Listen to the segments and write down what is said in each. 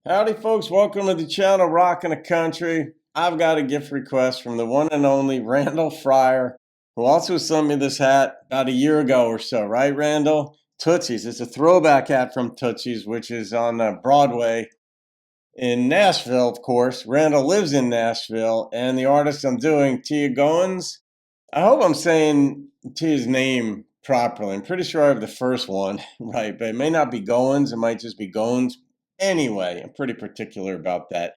Howdy folks, welcome to the channel Rockin' the Country. I've got a gift request from the one and only Randall Fryer, who also sent me this hat about a year ago or so, right Randall? Tootsie's, it's a throwback hat from Tootsie's, which is on Broadway in Nashville, of course. Randall lives in Nashville, and the artist I'm doing, Teea Goans. I hope I'm saying Tea's name properly. I'm pretty sure I have the first one right, but it may not be Goans, it might just be Goans. Anyway, I'm pretty particular about that.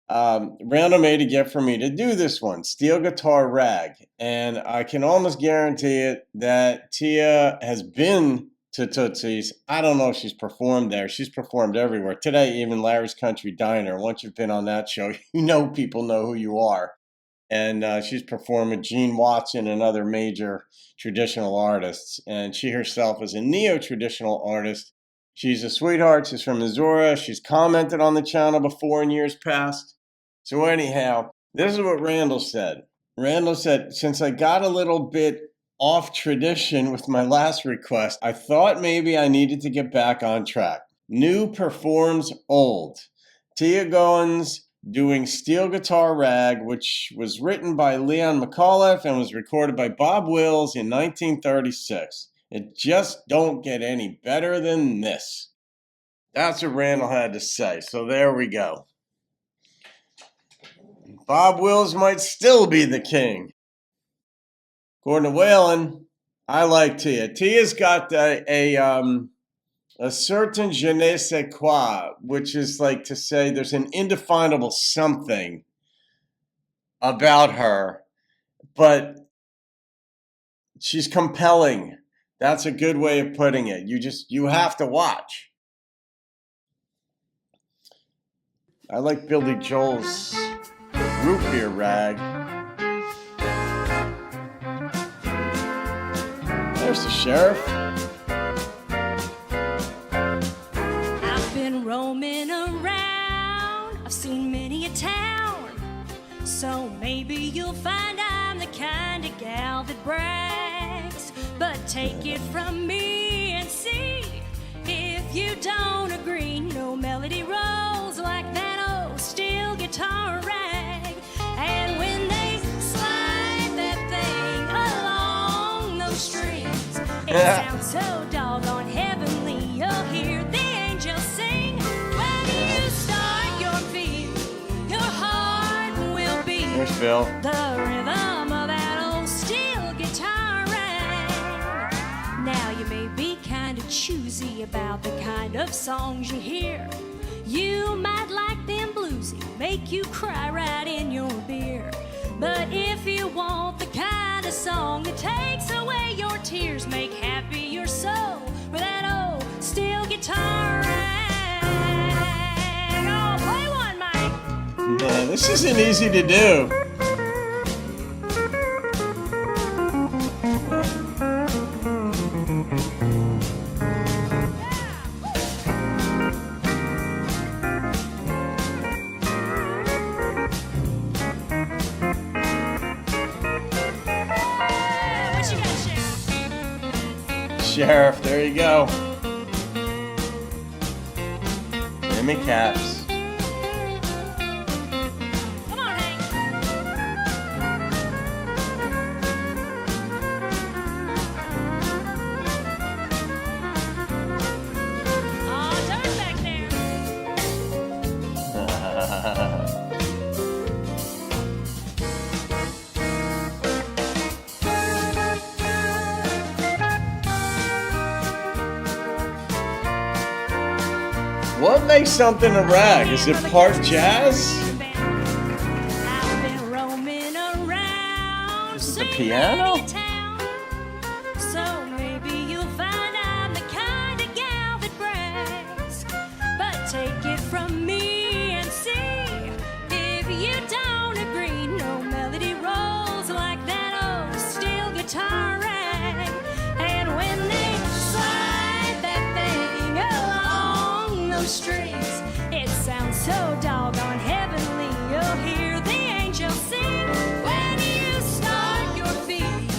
Randall made a gift for me to do this one, steel guitar rag, and I can almost guarantee it that Teea has been to Tootsie's. I don't know if she's performed there. She's performed everywhere. Today, even Larry's Country Diner. Once you've been on that show, you know people know who you are. And she's performed with Gene Watson and other major traditional artists. And she herself is a neo-traditional artist. She's a sweetheart. She's from Missouri. She's commented on the channel before in years past. So anyhow, this is what Randall said. Randall said, since I got a little bit off tradition with my last request, I thought maybe I needed to get back on track. New performs old. Teea Goans doing Steel Guitar Rag, which was written by Leon McAuliffe and was recorded by Bob Wills in 1936. It just don't get any better than this. That's what Randall had to say. So there we go. Bob Wills might still be the king. According to Waylon, I like Teea. Tea's got a certain je ne sais quoi, which is like to say there's an indefinable something about her, but she's compelling. That's a good way of putting it. You have to watch. I like Billy Joel's root beer rag. There's the sheriff. I've been roaming around. I've seen many a town. So maybe you'll find I'm the kind of gal that brags. But take it from me and see if you don't agree. No melody rolls like that old steel guitar rag. And when they slide that thing along those strings, it sounds so doggone heavenly. You'll hear the angels sing. When you start your feet, your heart will beat. There's Phil. The rhythm of that old steel guitar rag. Now you may be kind of choosy about the kind of songs you hear. You might like them bluesy, make you cry right in your beer. But if you want the kind of song that takes away your tears, make happy your soul with that old steel guitar rag. Oh, play one, Mike. Man, this isn't easy to do. Sheriff, there you go. Jimmy Caps. Come on, Hank. Oh, turn back there. What makes something a rag? Is it part jazz? I've been roaming around. Is it the piano? So maybe you'll find I'm the kind of gal that brags. But take it from me and see if you don't agree. No melody rolls like that old steel guitar rag. And when they slide that thing along those strings, it sounds so doggone heavenly. You'll hear the angels sing. When you start your feet,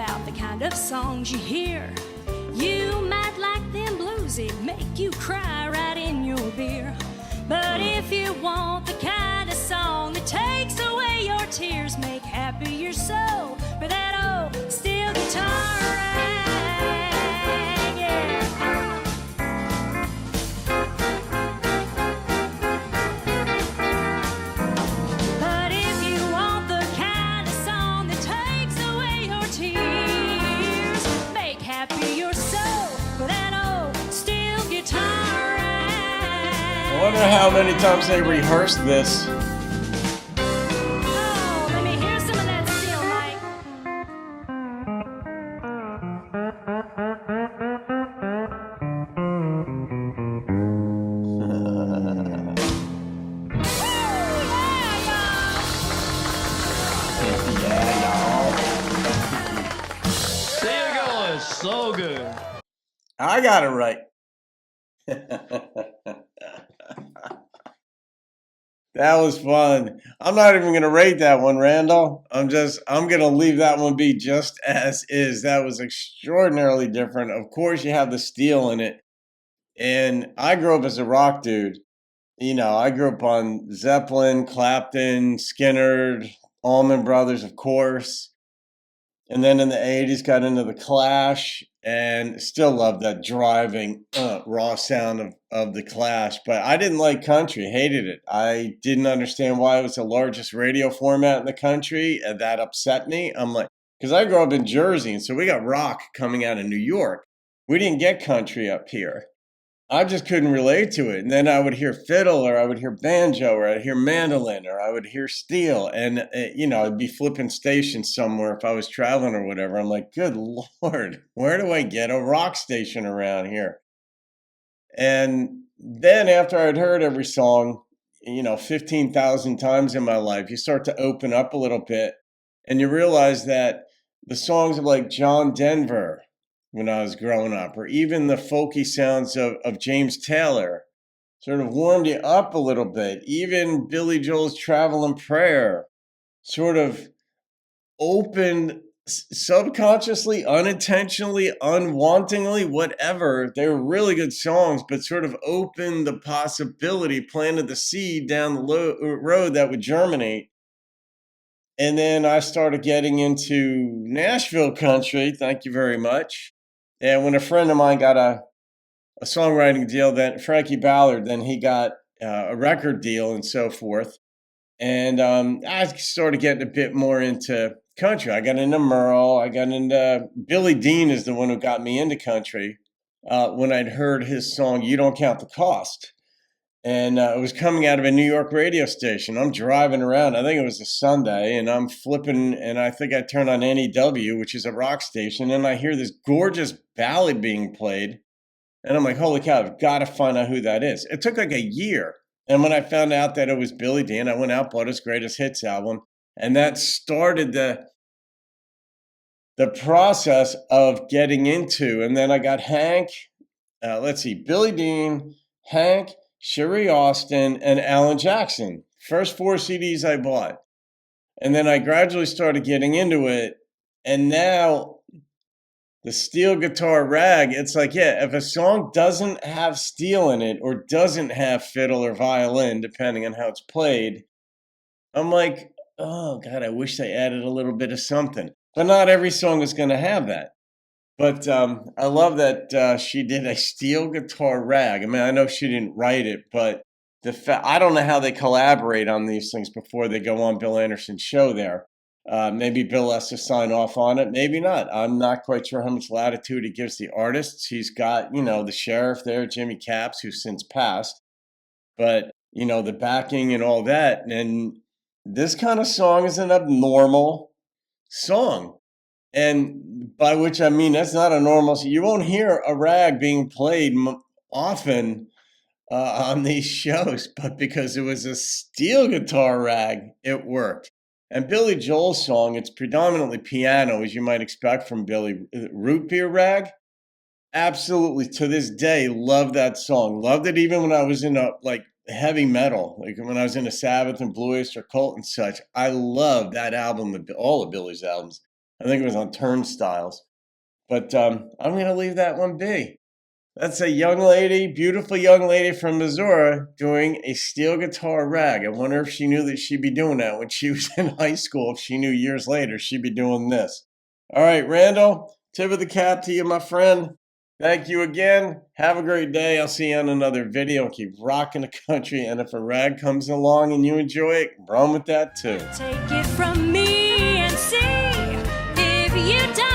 about the kind of songs you hear. You might like them bluesy, make you cry right in your beer. But if you want the kind of song that takes away your tears, make happy your soul for that old steel guitar rag, yeah. But if you want the kind of song that takes away your tears, make happy your soul for that old steel guitar rag. I wonder how many times they rehearsed this. Oh, let me hear some of that steel, Mike. Yeah, y'all. Teea Goans, so good. I got it right. That was fun. I'm not even going to rate that one, Randall. I'm going to leave that one be just as is. That was extraordinarily different. Of course, you have the steel in it. And I grew up as a rock dude. You know, I grew up on Zeppelin, Clapton, Skynyrd, Allman Brothers, of course. And then in the 80s, got into the Clash and still love that driving, raw sound of the Clash. But I didn't like country, hated it. I didn't understand why it was the largest radio format in the country, and that upset me. I'm like, because I grew up in Jersey, and so we got rock coming out of New York. We didn't get country up here. I just couldn't relate to it. And then I would hear fiddle, or I would hear banjo, or I'd hear mandolin, or I would hear steel. And, I'd be flipping stations somewhere if I was traveling or whatever. I'm like, good Lord, where do I get a rock station around here? And then after I'd heard every song, 15,000 times in my life, you start to open up a little bit and you realize that the songs of like John Denver, when I was growing up, or even the folky sounds of James Taylor sort of warmed you up a little bit. Even Billy Joel's Traveling Prayer sort of opened subconsciously, unintentionally, unwantingly, whatever. They were really good songs, but sort of opened the possibility, planted the seed down the road that would germinate. And then I started getting into Nashville country. Thank you very much. And when a friend of mine got a songwriting deal, then Frankie Ballard, then he got a record deal and so forth. And I started getting a bit more into country. I got into Merle. I got into Billy Dean is the one who got me into country when I'd heard his song, You Don't Count the Cost. And it was coming out of a New York radio station. I'm driving around. I think it was a Sunday, and I'm flipping, and I think I turned on NEW, which is a rock station, and I hear this gorgeous ballad being played. And I'm like, holy cow, I've got to find out who that is. It took like a year. And when I found out that it was Billy Dean, I went out, bought his greatest hits album, and that started the process of getting into. And then I got Hank, Billy Dean, Hank, Sherry Austin, and Alan Jackson. First 4 CDs I bought. And then I gradually started getting into it. And now the steel guitar rag, it's like, yeah, if a song doesn't have steel in it or doesn't have fiddle or violin, depending on how it's played, I'm like, oh, God, I wish they added a little bit of something. But not every song is going to have that. But I love that she did a steel guitar rag. I mean, I know she didn't write it, but I don't know how they collaborate on these things before they go on Bill Anderson's show there. Maybe Bill has to sign off on it. Maybe not. I'm not quite sure how much latitude he gives the artists. He's got, the sheriff there, Jimmy Capps, who's since passed. But, the backing and all that. And this kind of song is an abnormal song. And by which I mean that's not a normal. You won't hear a rag being played often on these shows, but because it was a steel guitar rag, it worked. And Billy Joel's song, it's predominantly piano, as you might expect from Billy. Root Beer Rag, absolutely to this day love that song. Loved it even when I was in heavy metal, like when I was in a Sabbath and Blue Oyster Cult and such. I love that album, all of Billy's albums. I think it was on Turnstiles. But I'm going to leave that one be. That's a young lady, beautiful young lady from Missouri doing a steel guitar rag. I wonder if she knew that she'd be doing that when she was in high school. If she knew years later she'd be doing this. All right, Randall, tip of the cap to you, my friend. Thank you again. Have a great day. I'll see you on another video. Keep rocking the country. And if a rag comes along and you enjoy it, run with that too. Take it from me and see if you die.